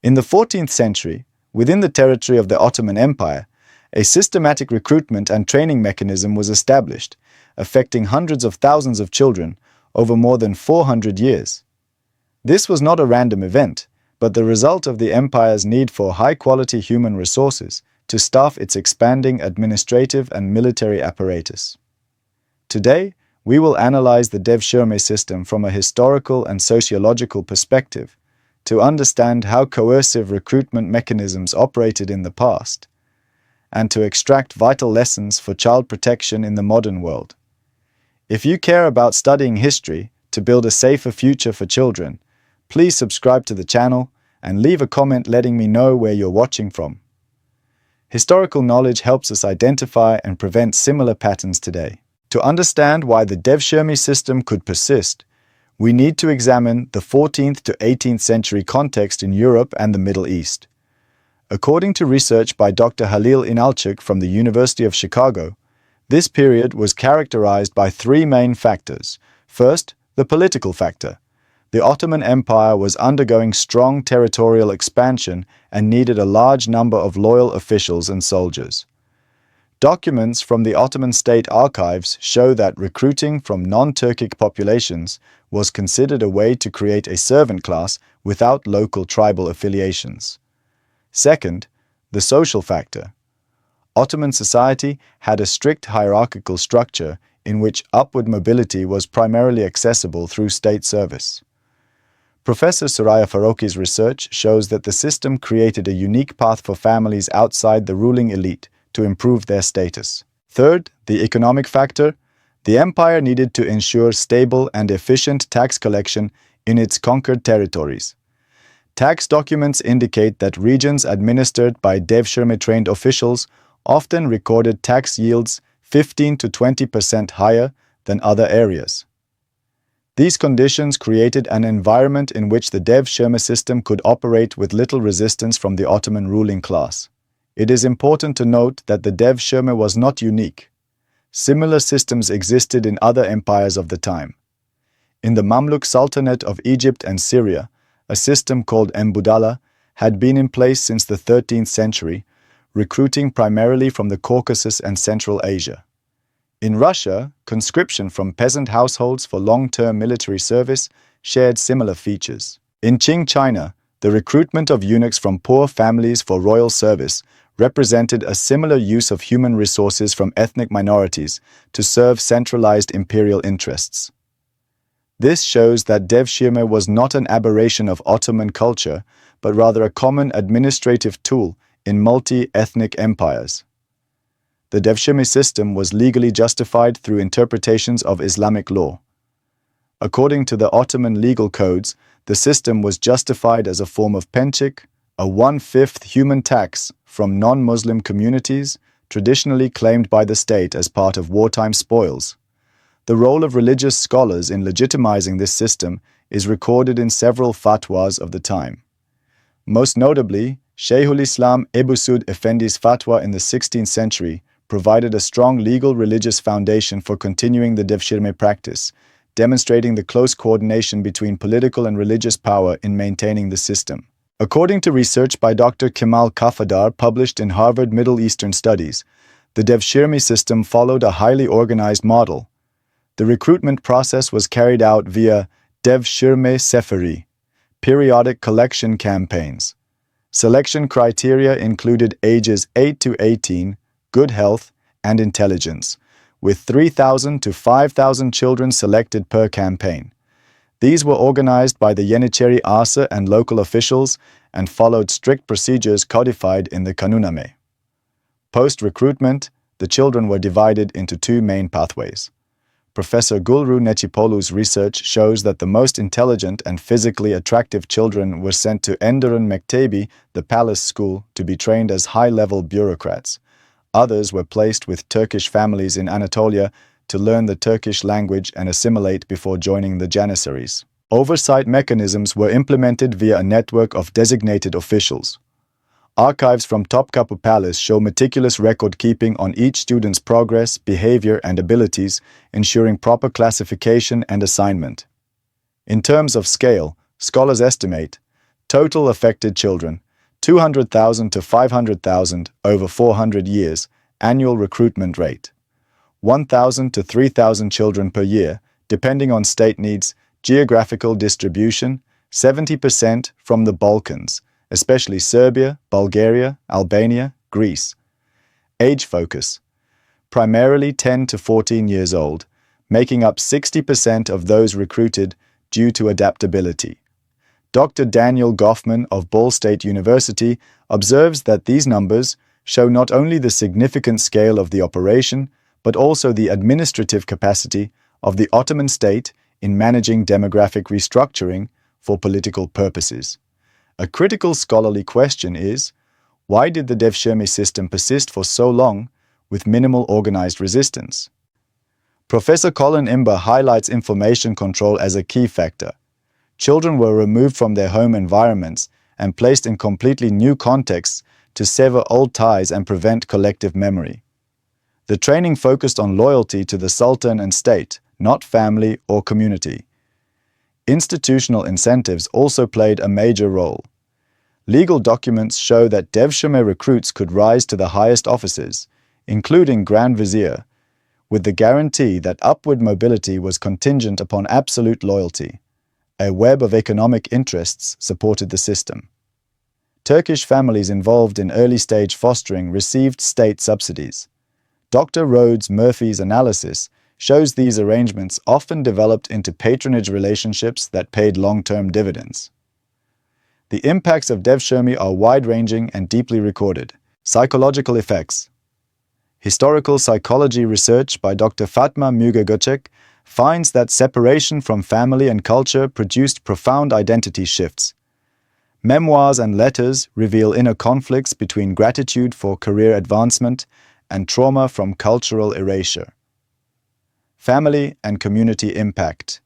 In the 14th century, within the territory of the Ottoman Empire, a systematic recruitment and training mechanism was established, affecting hundreds of thousands of children over more than 400 years. This was not a random event, but the result of the empire's need for high-quality human resources to staff its expanding administrative and military apparatus. Today, we will analyze the Devshirme system from a historical and sociological perspective to understand how coercive recruitment mechanisms operated in the past, and to extract vital lessons for child protection in the modern world. If you care about studying history to build a safer future for children, please subscribe to the channel and leave a comment letting me know where you're watching from. Historical knowledge helps us identify and prevent similar patterns today. To understand why the Devshirme system could persist, we need to examine the 14th to 18th century context in Europe and the Middle East. According to research by Dr. Halil Inalcik from the University of Chicago, this period was characterized by three main factors. First, the political factor. The Ottoman Empire was undergoing strong territorial expansion and needed a large number of loyal officials and soldiers. Documents from the Ottoman state archives show that recruiting from non-Turkic populations was considered a way to create a servant class without local tribal affiliations. Second, the social factor. Ottoman society had a strict hierarchical structure in which upward mobility was primarily accessible through state service. Professor Soraya Faroki's research shows that the system created a unique path for families outside the ruling elite to improve their status. Third, the economic factor. The empire needed to ensure stable and efficient tax collection in its conquered territories. Tax documents indicate that regions administered by Devshirme-trained officials often recorded tax yields 15 to 20% higher than other areas. These conditions created an environment in which the Devshirme system could operate with little resistance from the Ottoman ruling class. It is important to note that the Devshirme was not unique. Similar systems existed in other empires of the time. In the Mamluk Sultanate of Egypt and Syria, a system called Embudala had been in place since the 13th century, recruiting primarily from the Caucasus and Central Asia. In Russia, conscription from peasant households for long-term military service shared similar features. In Qing China, the recruitment of eunuchs from poor families for royal service represented a similar use of human resources from ethnic minorities to serve centralized imperial interests. This shows that Devshirme was not an aberration of Ottoman culture, but rather a common administrative tool in multi-ethnic empires. The Devshirme system was legally justified through interpretations of Islamic law. According to the Ottoman legal codes, the system was justified as a form of pençik, a 1/5 human tax from non-Muslim communities, traditionally claimed by the state as part of wartime spoils. The role of religious scholars in legitimizing this system is recorded in several fatwas of the time. Most notably, Shaykhul Islam Ebu Suud Effendi's fatwa in the 16th century provided a strong legal religious foundation for continuing the Devshirme practice, demonstrating the close coordination between political and religious power in maintaining the system. According to research by Dr. Kemal Kafadar published in Harvard Middle Eastern Studies, the Devshirme system followed a highly organized model. The recruitment process was carried out via Devshirme Seferi, periodic collection campaigns. Selection criteria included ages 8 to 18, good health, and intelligence, with 3,000 to 5,000 children selected per campaign. These were organized by the Yeniçeri Asa and local officials and followed strict procedures codified in the Kanuname. Post-recruitment, the children were divided into two main pathways. Professor Gulru Necipolu's research shows that the most intelligent and physically attractive children were sent to Enderun Mektebi, the palace school, to be trained as high-level bureaucrats. Others were placed with Turkish families in Anatolia to learn the Turkish language and assimilate before joining the Janissaries. Oversight mechanisms were implemented via a network of designated officials. Archives from Topkapı Palace show meticulous record-keeping on each student's progress, behavior, and abilities, ensuring proper classification and assignment. In terms of scale, scholars estimate Total affected children, 200,000 to 500,000 over 400 years, annual recruitment rate. 1,000 to 3,000 children per year, depending on state needs, geographical distribution, 70% from the Balkans, especially Serbia, Bulgaria, Albania, Greece. Age focus, primarily 10 to 14 years old, making up 60% of those recruited due to adaptability. Dr. Daniel Goffman of Ball State University observes that these numbers show not only the significant scale of the operation, but also the administrative capacity of the Ottoman state in managing demographic restructuring for political purposes. A critical scholarly question is, why did the Devshirme system persist for so long with minimal organized resistance? Professor Colin Imber highlights information control as a key factor. Children were removed from their home environments and placed in completely new contexts to sever old ties and prevent collective memory. The training focused on loyalty to the Sultan and state, not family or community. Institutional incentives also played a major role. Legal documents show that Devshirme recruits could rise to the highest offices, including Grand Vizier, with the guarantee that upward mobility was contingent upon absolute loyalty. A web of economic interests supported the system. Turkish families involved in early-stage fostering received state subsidies. Dr. Rhodes Murphy's analysis shows these arrangements often developed into patronage relationships that paid long-term dividends. The impacts of Devshirme are wide-ranging and deeply recorded. Psychological effects. Historical psychology research by Dr. Fatma Müge-Göçek finds that separation from family and culture produced profound identity shifts. Memoirs and letters reveal inner conflicts between gratitude for career advancement and trauma from cultural erasure. Family and community impact.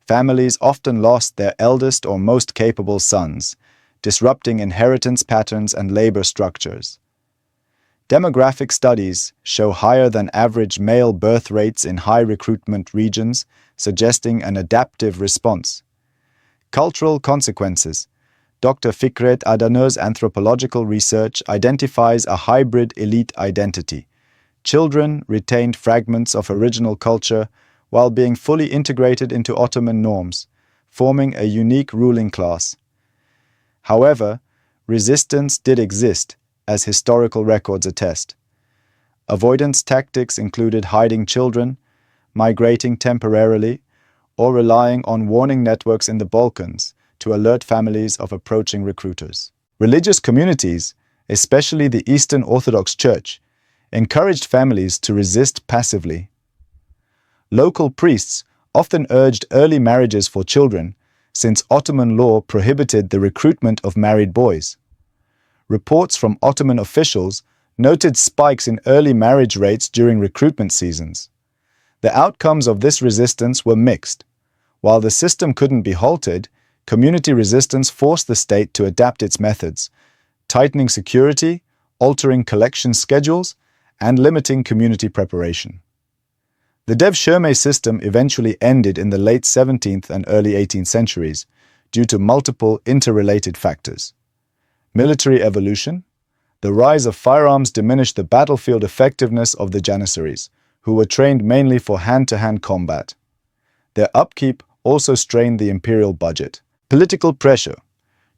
Families often lost their eldest or most capable sons, disrupting inheritance patterns and labor structures. Demographic studies show higher than average male birth rates in high recruitment regions, suggesting an adaptive response. Cultural consequences. Dr. Fikret Adanur's anthropological research identifies a hybrid elite identity. Children retained fragments of original culture while being fully integrated into Ottoman norms, forming a unique ruling class. However, resistance did exist, as historical records attest. Avoidance tactics included hiding children, migrating temporarily, or relying on warning networks in the Balkans to alert families of approaching recruiters. Religious communities, especially the Eastern Orthodox Church, encouraged families to resist passively. Local priests often urged early marriages for children, since Ottoman law prohibited the recruitment of married boys. Reports from Ottoman officials noted spikes in early marriage rates during recruitment seasons. The outcomes of this resistance were mixed. While the system couldn't be halted, community resistance forced the state to adapt its methods, tightening security, altering collection schedules, and limiting community preparation. The Devshirme system eventually ended in the late 17th and early 18th centuries due to multiple interrelated factors. Military evolution. The rise of firearms diminished the battlefield effectiveness of the Janissaries, who were trained mainly for hand-to-hand combat. Their upkeep also strained the imperial budget. Political pressure.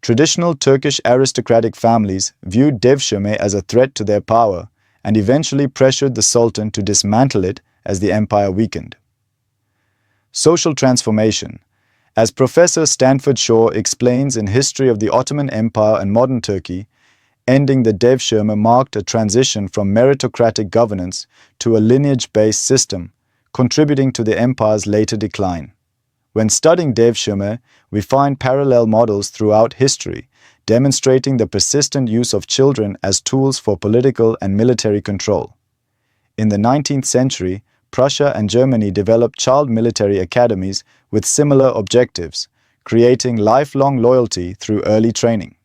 Traditional Turkish aristocratic families viewed Devshirme as a threat to their power and eventually pressured the Sultan to dismantle it as the empire weakened. Social transformation. As Professor Stanford Shaw explains in History of the Ottoman Empire and Modern Turkey, ending the Devshirme marked a transition from meritocratic governance to a lineage-based system, contributing to the empire's later decline. When studying Devshirme, we find parallel models throughout history, demonstrating the persistent use of children as tools for political and military control. In the 19th century, Prussia and Germany developed child military academies with similar objectives, creating lifelong loyalty through early training.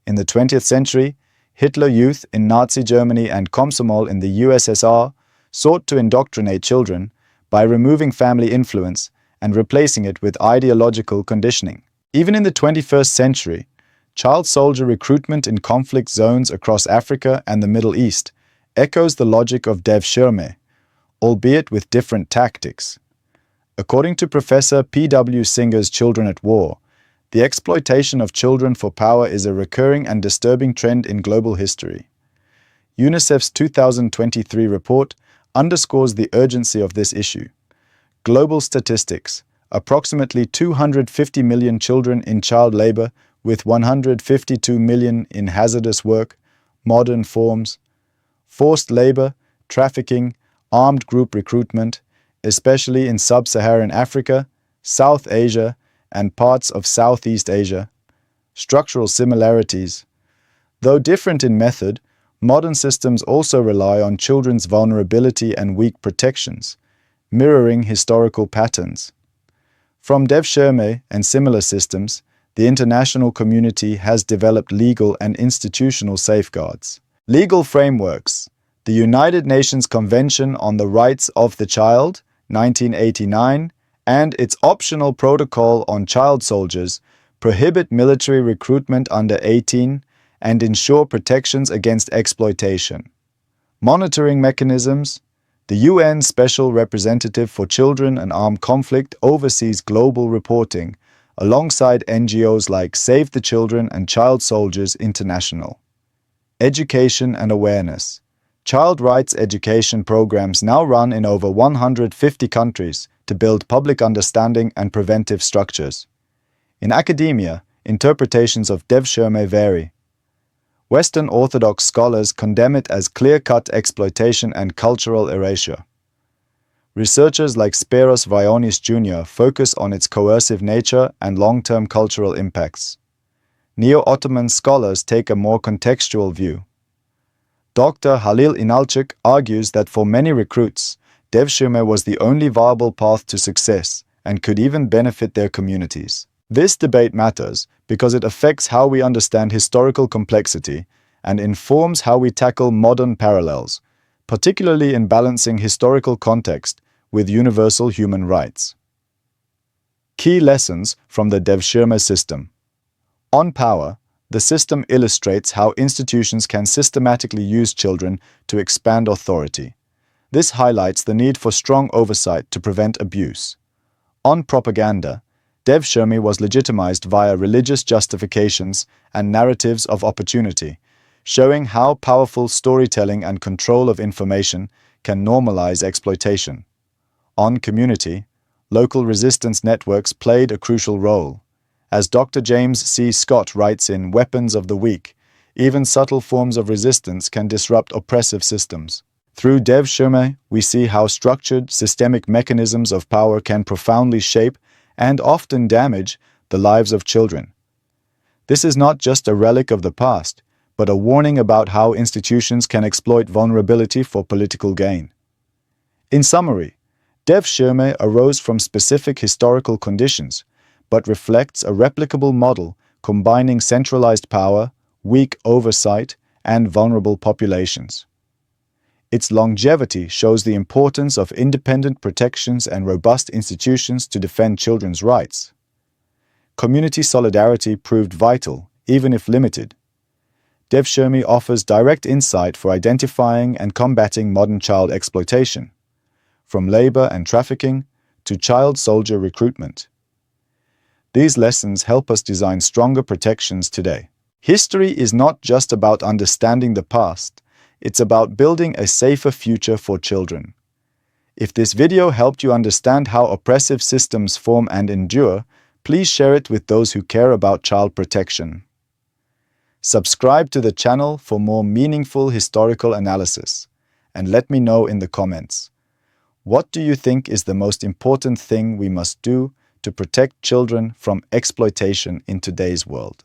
In the 20th century, Hitler Youth in Nazi Germany and Komsomol in the USSR sought to indoctrinate children by removing family influence and replacing it with ideological conditioning. Even in the 21st century, child soldier recruitment in conflict zones across Africa and the Middle East echoes the logic of Devshirme, albeit with different tactics. According to Professor P.W. Singer's Children at War, the exploitation of children for power is a recurring and disturbing trend in global history. UNICEF's 2023 report underscores the urgency of this issue. Global statistics: approximately 250 million children in child labor, with 152 million in hazardous work, modern forms, forced labor, trafficking, armed group recruitment, especially in sub-Saharan Africa, South Asia, and parts of Southeast Asia. Structural similarities: though different in method, modern systems also rely on children's vulnerability and weak protections, mirroring historical patterns. From Devshirme and similar systems, the international community has developed legal and institutional safeguards. Legal frameworks: the United Nations Convention on the Rights of the Child, 1989, and its optional protocol on child soldiers prohibit military recruitment under 18 and ensure protections against exploitation. Monitoring mechanisms: the UN Special Representative for Children and Armed Conflict oversees global reporting, alongside NGOs like Save the Children and Child Soldiers International. Education and awareness: child rights education programs now run in over 150 countries to build public understanding and preventive structures. In academia, interpretations of Devshirme vary. Western Orthodox scholars condemn it as clear-cut exploitation and cultural erasure. Researchers like Spiros Vionis Jr. focus on its coercive nature and long-term cultural impacts. Neo-Ottoman scholars take a more contextual view. Dr. Halil Inalcik argues that for many recruits, Devshirme was the only viable path to success and could even benefit their communities. This debate matters because it affects how we understand historical complexity and informs how we tackle modern parallels, particularly in balancing historical context with universal human rights. Key lessons from the Devshirme system. On power, the system illustrates how institutions can systematically use children to expand authority. This highlights the need for strong oversight to prevent abuse. On propaganda, Devshirme was legitimized via religious justifications and narratives of opportunity, showing how powerful storytelling and control of information can normalize exploitation. On community, local resistance networks played a crucial role. As Dr. James C. Scott writes in Weapons of the Weak, even subtle forms of resistance can disrupt oppressive systems. Through Devshirme, we see how structured, systemic mechanisms of power can profoundly shape and often damage the lives of children. This is not just a relic of the past, but a warning about how institutions can exploit vulnerability for political gain. In summary, Devshirme arose from specific historical conditions, but reflects a replicable model combining centralized power, weak oversight, and vulnerable populations. Its longevity shows the importance of independent protections and robust institutions to defend children's rights. Community solidarity proved vital, even if limited. Devshirme offers direct insight for identifying and combating modern child exploitation, from labor and trafficking to child soldier recruitment. These lessons help us design stronger protections today. History is not just about understanding the past, it's about building a safer future for children. If this video helped you understand how oppressive systems form and endure, please share it with those who care about child protection. Subscribe to the channel for more meaningful historical analysis, and let me know in the comments. What do you think is the most important thing we must do to protect children from exploitation in today's world?